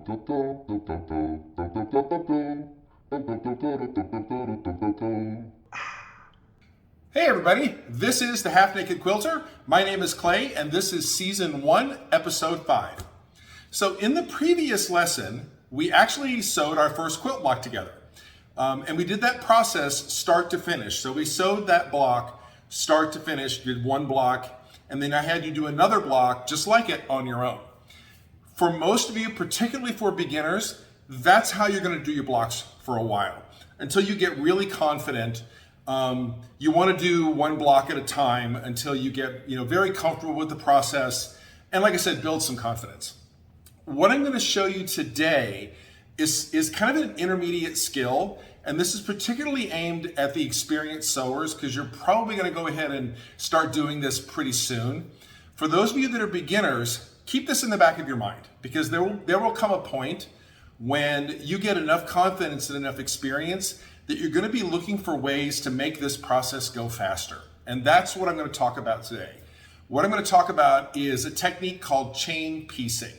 Hey everybody, this is the Half Naked Quilter. My name is Clay and this is Season 1, Episode 5. So in the previous lesson, we actually sewed our first quilt block together. And we did that process start to finish. So we sewed that block start to finish, did one block, and then I had you do another block just like it on your own. For most of you, particularly for beginners, that's how you're going to do your blocks for a while until you get really confident. You want to do one block at a time until you get very comfortable with the process, and like I said, build some confidence. What I'm going to show you today is kind of an intermediate skill, and this is particularly aimed at the experienced sewers because you're probably going to go ahead and start doing this pretty soon. For those of you that are beginners, keep this in the back of your mind because there will come a point when you get enough confidence and enough experience that you're going to be looking for ways to make this process go faster. And that's what I'm going to talk about today. What I'm going to talk about is a technique called chain piecing.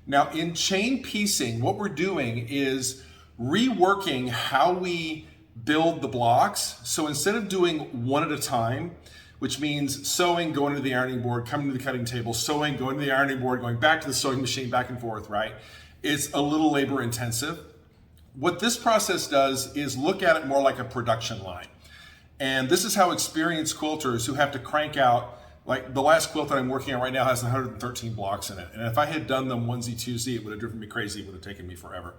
Now in chain piecing, what we're doing is reworking how we build the blocks. So instead of doing one at a time, which means sewing, going to the ironing board, coming to the cutting table, sewing, going to the ironing board, going back to the sewing machine, back and forth, right? It's a little labor intensive. What this process does is look at it more like a production line. And this is how experienced quilters who have to crank out, like the last quilt that I'm working on right now has 113 blocks in it. And if I had done them onesie twosie, it would have driven me crazy. It would have taken me forever.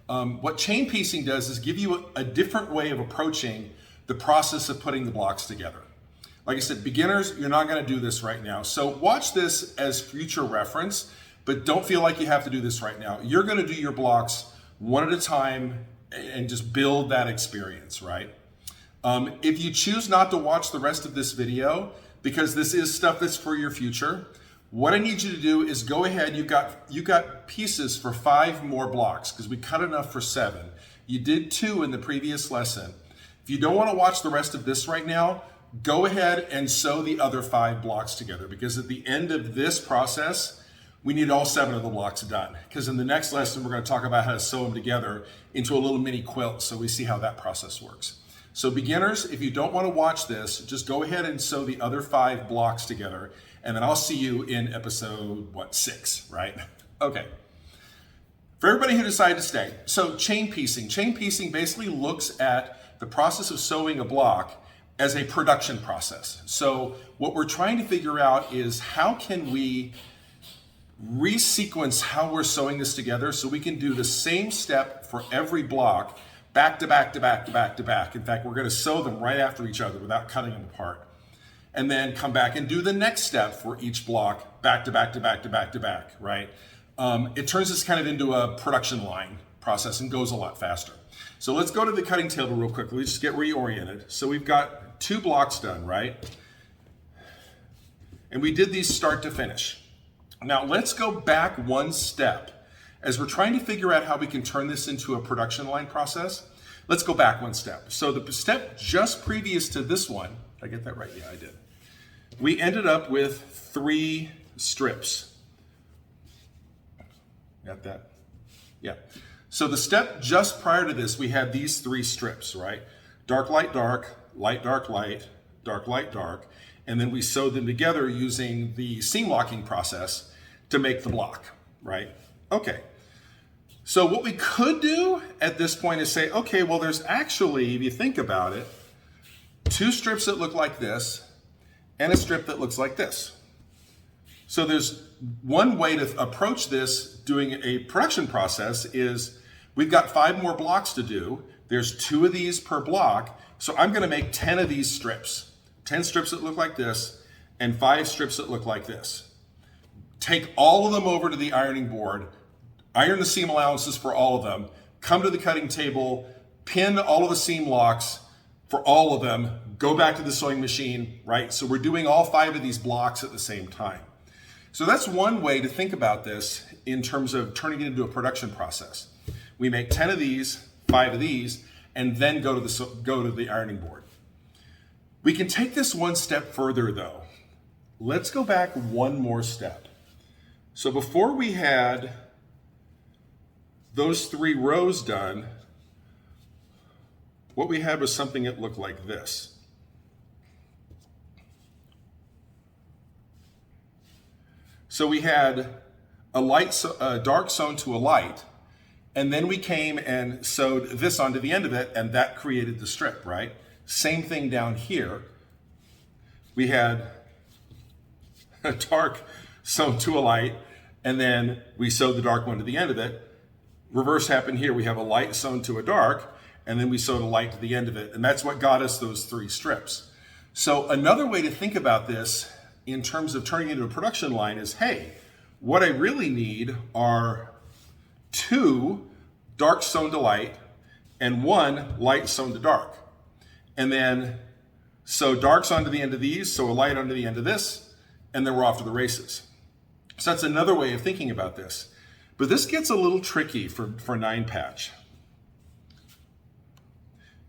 What chain piecing does is give you a different way of approaching the process of putting the blocks together. Like I said, beginners, you're not going to do this right now. So watch this as future reference, but don't feel like you have to do this right now. You're going to do your blocks one at a time and just build that experience, right? If you choose not to watch the rest of this video, because this is stuff that's for your future, what I need you to do is go ahead, you got pieces for 5 more blocks because we cut enough for 7. You did 2 in the previous lesson. If you don't want to watch the rest of this right now, go ahead and sew the other 5 blocks together because at the end of this process, we need all 7 of the blocks done. Because in the next lesson, we're going to talk about how to sew them together into a little mini quilt so we see how that process works. So beginners, if you don't want to watch this, just go ahead and sew the other 5 blocks together, and then I'll see you in episode, 6, right? Okay. For everybody who decided to stay, so chain piecing. Chain piecing basically looks at the process of sewing a block as a production process. So what we're trying to figure out is how can we resequence how we're sewing this together so we can do the same step for every block back to back to back to back to back. In fact, we're going to sew them right after each other without cutting them apart. And then come back and do the next step for each block back to back to back to back to back, right? It turns this kind of into a production line process and goes a lot faster. So let's go to the cutting table real quickly, just get reoriented. So we've got 2 blocks done, right? And we did these start to finish. Now let's go back one step. As we're trying to figure out how we can turn this into a production line process, let's go back one step. So the step just previous to this one, did I get that right? Yeah, I did. We ended up with 3 strips. Got that? Yeah. So the step just prior to this, we had these 3 strips, right? Dark, light, dark, light, dark, light, dark, light, dark. And then we sewed them together using the seam locking process to make the block, right? Okay. So what we could do at this point is say, okay, well, there's actually, if you think about it, 2 strips that look like this and a strip that looks like this. So there's one way to approach this doing a production process is we've got 5 more blocks to do. There's 2 of these per block. So I'm going to make 10 of these strips, 10 strips that look like this and 5 strips that look like this. Take all of them over to the ironing board, iron the seam allowances for all of them, come to the cutting table, pin all of the seam locks for all of them, go back to the sewing machine, right? So we're doing all 5 of these blocks at the same time. So that's one way to think about this in terms of turning it into a production process. We make 10 of these, 5 of these, and then go to the ironing board. We can take this one step further though. Let's go back one more step. So before we had those 3 rows done, what we had was something that looked like this. So we had a dark sewn to a light, and then we came and sewed this onto the end of it, and that created the strip, right? Same thing down here. We had a dark sewn to a light, and then we sewed the dark one to the end of it. Reverse happened here. We have a light sewn to a dark, and then we sewed a light to the end of it, and that's what got us those 3 strips. So another way to think about this in terms of turning it into a production line is, hey, what I really need are 2 dark sewn to light and 1 light sewn to dark. And then sew darks onto the end of these, sew a light onto the end of this, and then we're off to the races. So that's another way of thinking about this. But this gets a little tricky for 9 patch.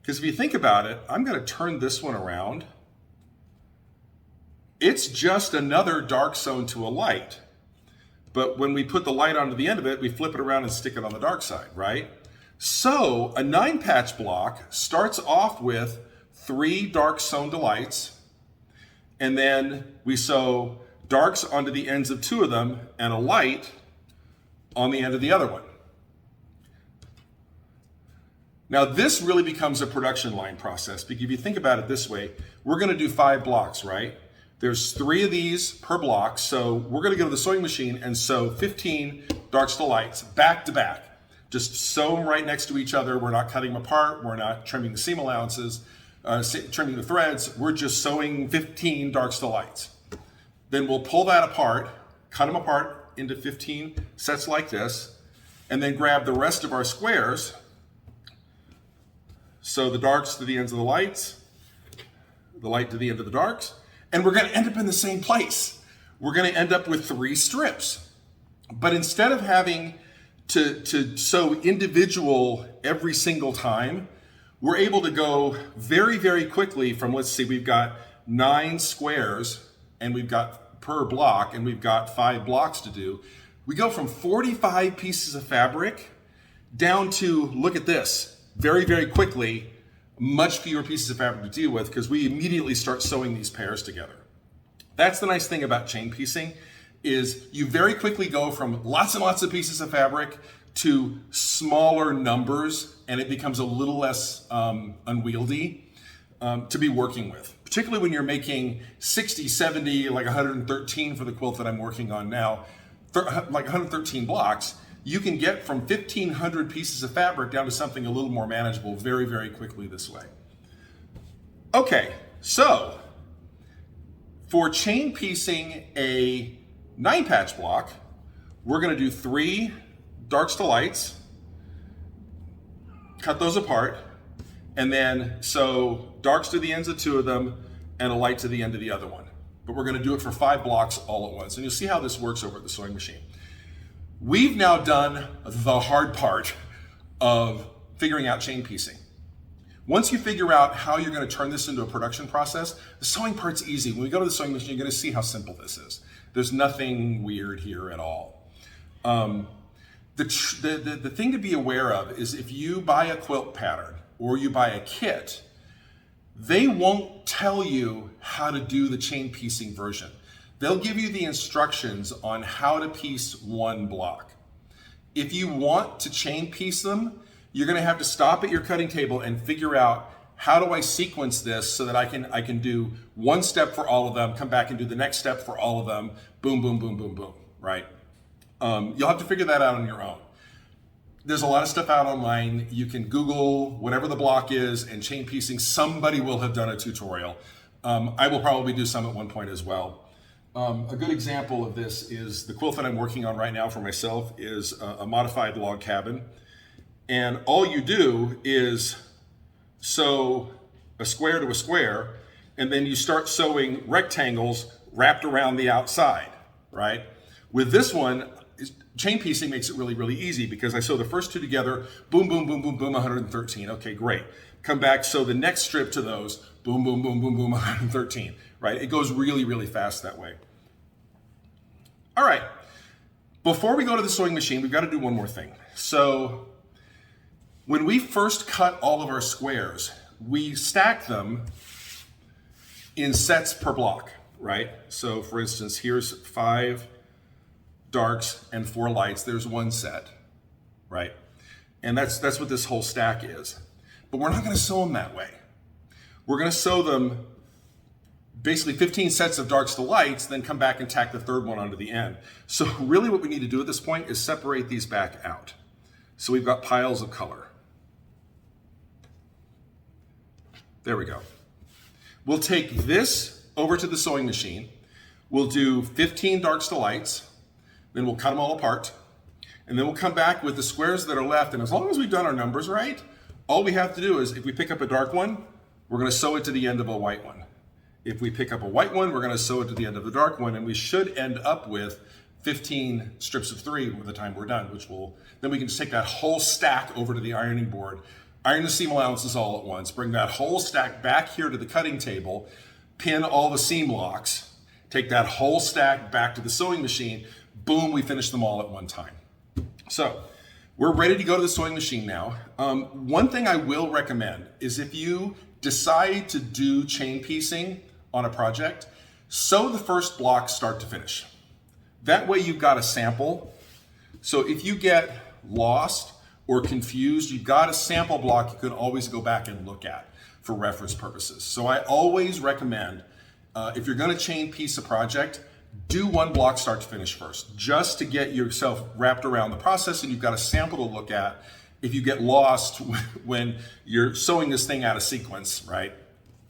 Because if you think about it, I'm going to turn this one around. It's just another dark sewn to a light. But when we put the light onto the end of it, we flip it around and stick it on the dark side, right? So a 9 patch block starts off with 3 dark sewn to lights, and then we sew darks onto the ends of 2 of them and a light on the end of the other one. Now this really becomes a production line process, because if you think about it this way, we're going to do 5 blocks, right? There's 3 of these per block, so we're going to go to the sewing machine and sew 15 darks to lights back to back. Just sew them right next to each other. We're not cutting them apart. We're not trimming the seam allowances, trimming the threads. We're just sewing 15 darks to lights. Then we'll pull that apart, cut them apart into 15 sets like this, and then grab the rest of our squares. Sew the darks to the ends of the lights, the light to the end of the darks, and we're going to end up in the same place. We're going to end up with 3 strips. But instead of having to sew individual every single time, we're able to go very, very quickly from, let's see, we've got 9 squares and we've got per block and we've got 5 blocks to do. We go from 45 pieces of fabric down to, look at this, very, very quickly, much fewer pieces of fabric to deal with because we immediately start sewing these pairs together. That's the nice thing about chain piecing, is you very quickly go from lots and lots of pieces of fabric to smaller numbers, and it becomes a little less unwieldy to be working with. Particularly when you're making 60, 70, like 113 for the quilt that I'm working on now, like 113 blocks, you can get from 1,500 pieces of fabric down to something a little more manageable very, very quickly this way. Okay, so for chain piecing a 9-patch block, we're going to do 3 darks to lights, cut those apart, and then sew darks to the ends of 2 of them and a light to the end of the other one. But we're going to do it for 5 blocks all at once, and you'll see how this works over at the sewing machine. We've now done the hard part of figuring out chain piecing. Once you figure out how you're going to turn this into a production process, the sewing part's easy. When we go to the sewing machine, you're going to see how simple this is. There's nothing weird here at all. The thing to be aware of is if you buy a quilt pattern or you buy a kit, they won't tell you how to do the chain piecing version. They'll give you the instructions on how to piece one block. If you want to chain piece them, you're going to have to stop at your cutting table and figure out, how do I sequence this so that I can do one step for all of them, come back and do the next step for all of them, boom, boom, boom, boom, boom, right? You'll have to figure that out on your own. There's a lot of stuff out online. You can Google whatever the block is and chain piecing. Somebody will have done a tutorial. I will probably do some at one point as well. A good example of this is the quilt that I'm working on right now for myself is a modified log cabin. And all you do is sew a square to a square, and then you start sewing rectangles wrapped around the outside, right? With this one, chain piecing makes it really, really easy because I sew the first 2 together, boom, boom, boom, boom, boom, 113. Okay, great. Come back, sew the next strip to those, boom, boom, boom, boom, boom, 113, right? It goes really, really fast that way. All right, before we go to the sewing machine, we've got to do one more thing. So when we first cut all of our squares, we stack them in sets per block, right? So for instance, here's 5 darks and 4 lights. There's one set, right? And that's what this whole stack is. But we're not gonna sew them that way. We're gonna sew them basically 15 sets of darks to lights, then come back and tack the third one onto the end. So really what we need to do at this point is separate these back out. So we've got piles of color. There we go. We'll take this over to the sewing machine. We'll do 15 darks to lights, then we'll cut them all apart, and then we'll come back with the squares that are left, and as long as we've done our numbers right, all we have to do is, if we pick up a dark one, we're gonna sew it to the end of a white one. If we pick up a white one, we're gonna sew it to the end of the dark one, and we should end up with 15 strips of 3 by the time we're done, then we can just take that whole stack over to the ironing board, iron the seam allowances all at once, bring that whole stack back here to the cutting table, pin all the seam locks, take that whole stack back to the sewing machine, boom, we finish them all at one time. So we're ready to go to the sewing machine now. One thing I will recommend is if you decide to do chain piecing on a project, sew the first block start to finish. That way you've got a sample. So if you get lost or confused, you've got a sample block you can always go back and look at for reference purposes. So I always recommend, if you're gonna chain piece a project, do one block start to finish first, just to get yourself wrapped around the process and you've got a sample to look at if you get lost when you're sewing this thing out of sequence, right?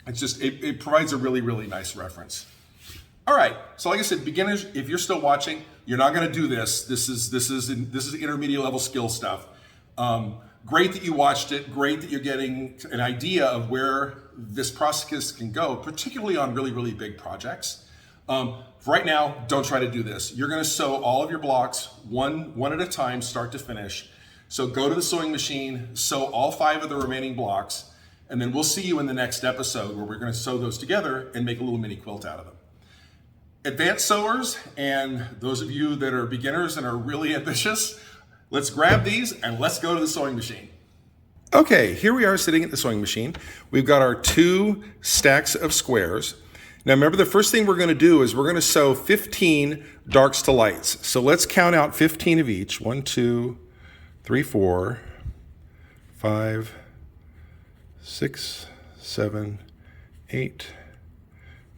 It provides a really, really nice reference. All right, so like I said, beginners, if you're still watching, you're not gonna do this. This is intermediate level skill stuff. Great that you watched it, great that you're getting an idea of where this process can go, particularly on really, really big projects. Right now, don't try to do this. You're gonna sew all of your blocks one at a time, start to finish. So go to the sewing machine, sew all 5 of the remaining blocks, and then we'll see you in the next episode where we're gonna sew those together and make a little mini quilt out of them. Advanced sewers and those of you that are beginners and are really ambitious, let's grab these and let's go to the sewing machine. Okay, here we are sitting at the sewing machine. We've got our 2 stacks of squares. Now remember, the first thing we're gonna do is we're gonna sew 15 darks to lights. So let's count out 15 of each. 1, 2, 3, 4, 5, 6, 7, 8,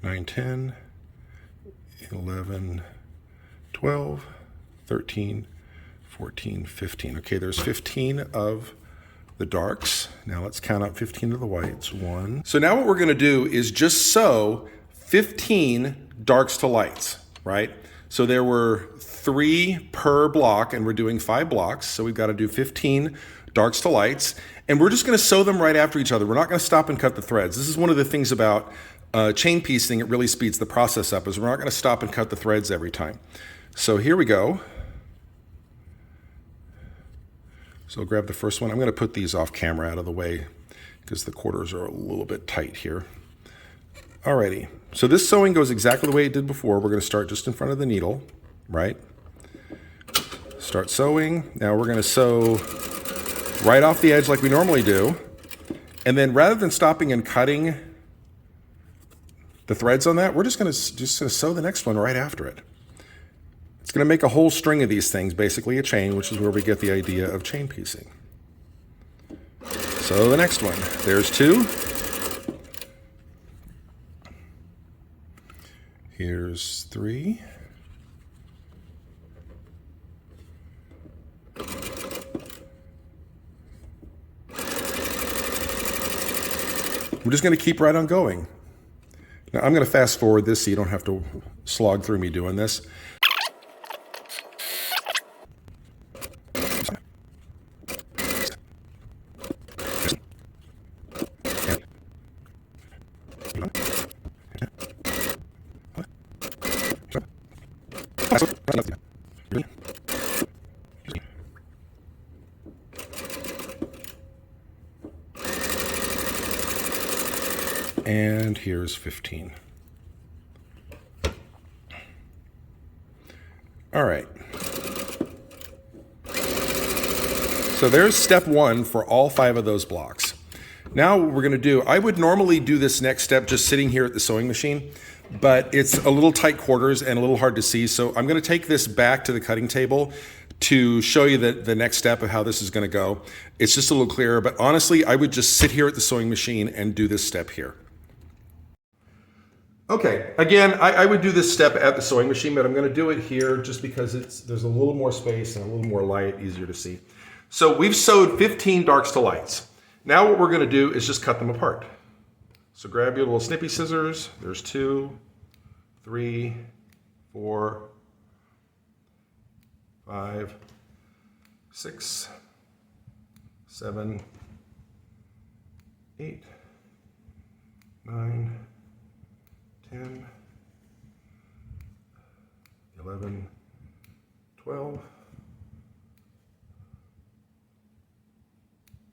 9, 10, 11, 12, 13, 14, 15. Okay, there's 15 of the darks. Now let's count out 15 of the whites. 1. So now what we're gonna do is just sew 15 darks to lights, right? So there were 3 per block and we're doing 5 blocks. So we've got to do 15 darks to lights and we're just going to sew them right after each other. We're not going to stop and cut the threads. This is one of the things about chain piecing. It really speeds the process up is we're not going to stop and cut the threads every time. So here we go. So grab the first one. I'm going to put these off camera out of the way because the quarters are a little bit tight here. Alrighty, so this sewing goes exactly the way it did before. We're going to start just in front of the needle, right? Start sewing. Now we're going to sew right off the edge like we normally do. And then rather than stopping and cutting the threads on that, we're just going to sew the next one right after it. It's going to make a whole string of these things, basically a chain, which is where we get the idea of chain piecing. So the next one, there's 2. Here's 3. We're just going to keep right on going. Now I'm going to fast forward this so you don't have to slog through me doing this. And here's 15. All right. So there's step one for all 5 of those blocks. Now what we're going to do, I would normally do this next step just sitting here at the sewing machine, but it's a little tight quarters and a little hard to see. So I'm going to take this back to the cutting table to show you the next step of how this is going to go. It's just a little clearer, but honestly, I would just sit here at the sewing machine and do this step here. Okay, again, I would do this step at the sewing machine, but I'm going to do it here just because there's a little more space and a little more light, easier to see. So we've sewed 15 darks to lights. Now what we're going to do is just cut them apart. So grab your little snippy scissors. There's 2, 3, 4, 5, 6, 7, 8, 9, 10, 11, 12,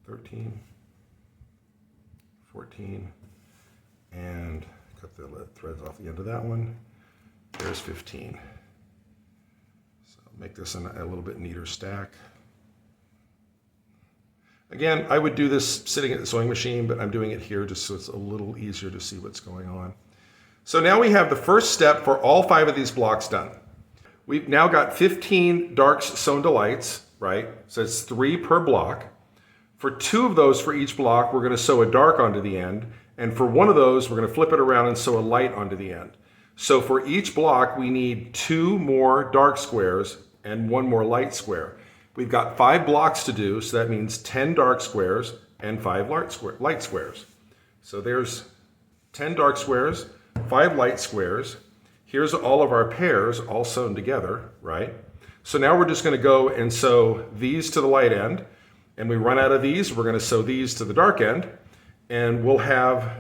13, 14, and cut the threads off the end of that one. There's 15. So make this a little bit neater stack. Again, I would do this sitting at the sewing machine, but I'm doing it here just so it's a little easier to see what's going on. So now we have the first step for all 5 of these blocks done. We've now got 15 darks sewn to lights, right? So it's 3 per block. For 2 of those for each block, we're going to sew a dark onto the end. And for 1 of those, we're going to flip it around and sew a light onto the end. So for each block, we need 2 more dark squares and 1 more light square. We've got 5 blocks to do, so that means 10 dark squares and 5 light squares. So there's 10 dark squares, 5 light squares. Here's all of our pairs all sewn together, right? So now we're just going to go and sew these to the light end. And we run out of these, we're going to sew these to the dark end, and we'll have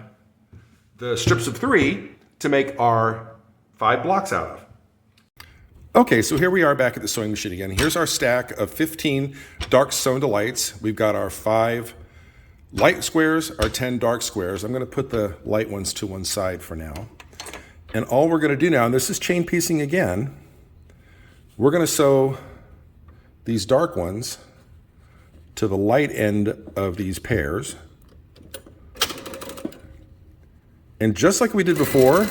the strips of 3 to make our 5 blocks out of. Okay, so here we are back at the sewing machine again. Here's our stack of 15 dark sewn to lights. We've got our 5 light squares, our 10 dark squares. I'm going to put the light ones to one side for now. And all we're going to do now, and this is chain piecing again, we're going to sew these dark ones to the light end of these pairs. And just like we did before,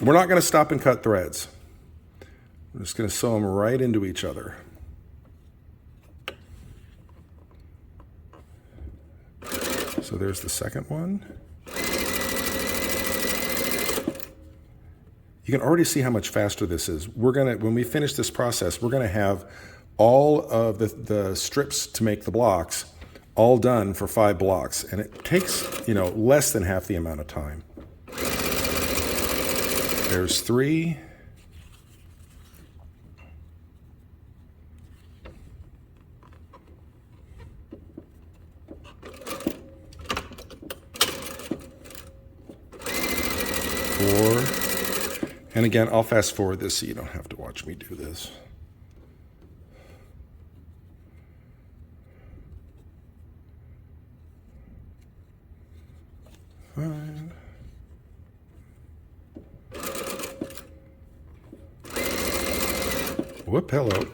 we're not going to stop and cut threads. We're just going to sew them right into each other. So there's the second one. You can already see how much faster this is. When we finish this process, we're going to have all of the strips to make the blocks all done for 5 blocks. And it takes, less than half the amount of time. There's 3. And again, I'll fast forward this so you don't have to watch me do this. 5. Whoop, hello.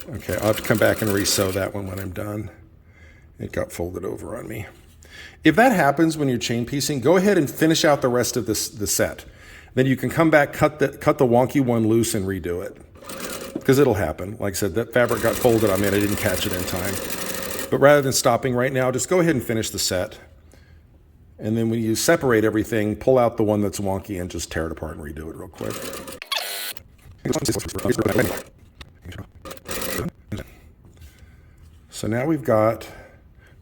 Okay, I'll have to come back and re-sew that one when I'm done. It got folded over on me. If that happens when you're chain piecing, go ahead and finish out the rest of the set. Then you can come back, cut the wonky one loose and redo it. Because it'll happen. Like I said, that fabric got folded on me and I didn't catch it in time. But rather than stopping right now, just go ahead and finish the set. And then when you separate everything, pull out the one that's wonky and just tear it apart and redo it real quick. So now we've got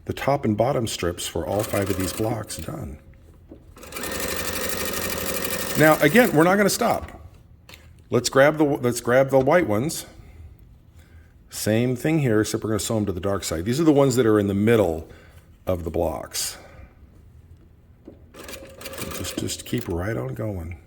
the top and bottom strips for all 5 of these blocks done. Now again, we're not going to stop. Let's grab the white ones. Same thing here, except we're going to sew them to the dark side. These are the ones that are in the middle of the blocks. Just keep right on going.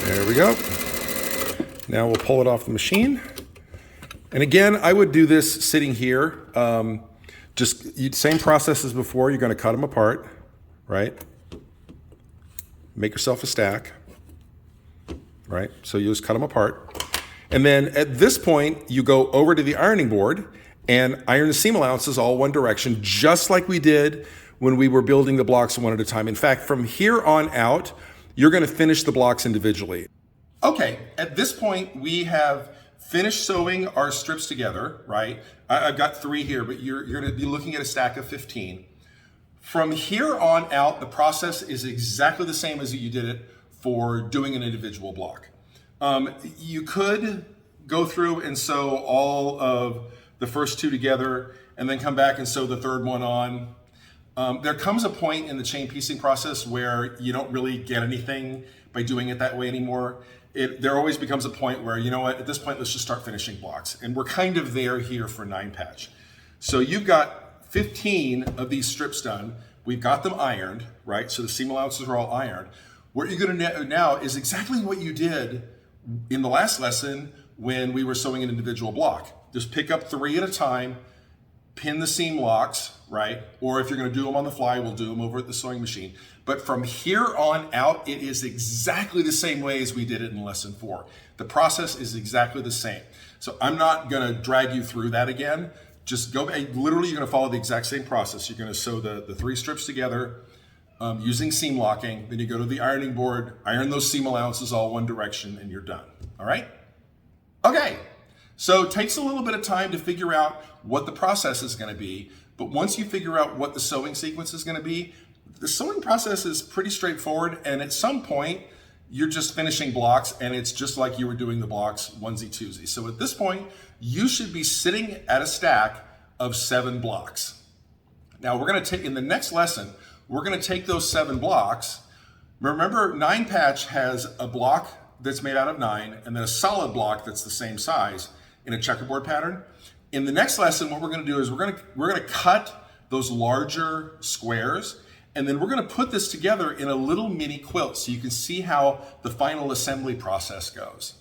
There we go. Now we'll pull it off the machine And again, I would do this sitting here. Same process as before. You're going to cut them apart, right? Make yourself a stack, right? So you just cut them apart. And then at this point, you go over to the ironing board and iron the seam allowances all one direction, just like we did when we were building the blocks one at a time. In fact, from here on out, you're going to finish the blocks individually. Okay, at this point, we have finished sewing our strips together, right? I've got 3 here, but you're going to be looking at a stack of 15. From here on out, the process is exactly the same as you did it for doing an individual block. You could go through and sew all of the first 2 together and then come back and sew the 3rd one on. There comes a point in the chain piecing process where you don't really get anything by doing it that way anymore. There always becomes a point where, you know what, at this point, let's just start finishing blocks. And we're kind of there here for 9 patch. So you've got 15 of these strips done. We've got them ironed, right? So the seam allowances are all ironed. What you're going to do now is exactly what you did in the last lesson when we were sewing an individual block. Just pick up 3 at a time, pin the seam locks, right? Or if you're going to do them on the fly, we'll do them over at the sewing machine. But from here on out, it is exactly the same way as we did it in lesson 4. The process is exactly the same. So I'm not going to drag you through that again. Just go, literally you're going to follow the exact same process. You're going to sew the 3 strips together using seam locking. Then you go to the ironing board, iron those seam allowances all one direction, and you're done. All right? Okay. So it takes a little bit of time to figure out what the process is going to be. But once you figure out what the sewing sequence is going to be, the sewing process is pretty straightforward. And at some point, you're just finishing blocks, and it's just like you were doing the blocks onesie twosie. So at this point, you should be sitting at a stack of 7 blocks. Now we're going to take, in the next lesson, we're going to take those 7 blocks. Remember, 9 patch has a block that's made out of 9 and then a solid block that's the same size in a checkerboard pattern. In the next lesson, what we're going to do is we're going to cut those larger squares, and then we're going to put this together in a little mini quilt so you can see how the final assembly process goes.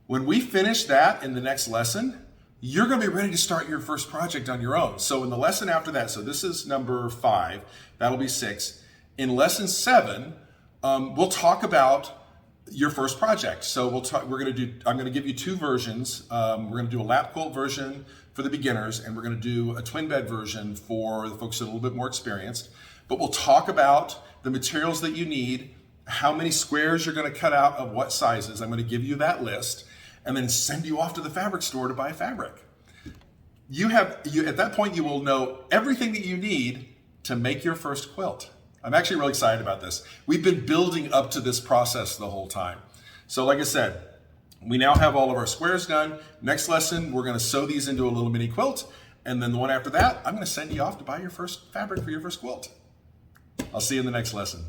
When we finish that in the next lesson, you're going to be ready to start your first project on your own. So in the lesson after that, so this is number 5, that'll be 6. In lesson 7, we'll talk about your first project. So I'm going to give you 2 versions. We're going to do a lap quilt version for the beginners, and we're going to do a twin bed version for the folks that are a little bit more experienced. But we'll talk about the materials that you need, how many squares you're going to cut out of what sizes. I'm going to give you that list and then send you off to the fabric store to buy fabric. At that point, you will know everything that you need to make your first quilt. I'm actually really excited about this. We've been building up to this process the whole time. So like I said, we now have all of our squares done. Next lesson, we're going to sew these into a little mini quilt. And then the one after that, I'm going to send you off to buy your first fabric for your first quilt. I'll see you in the next lesson.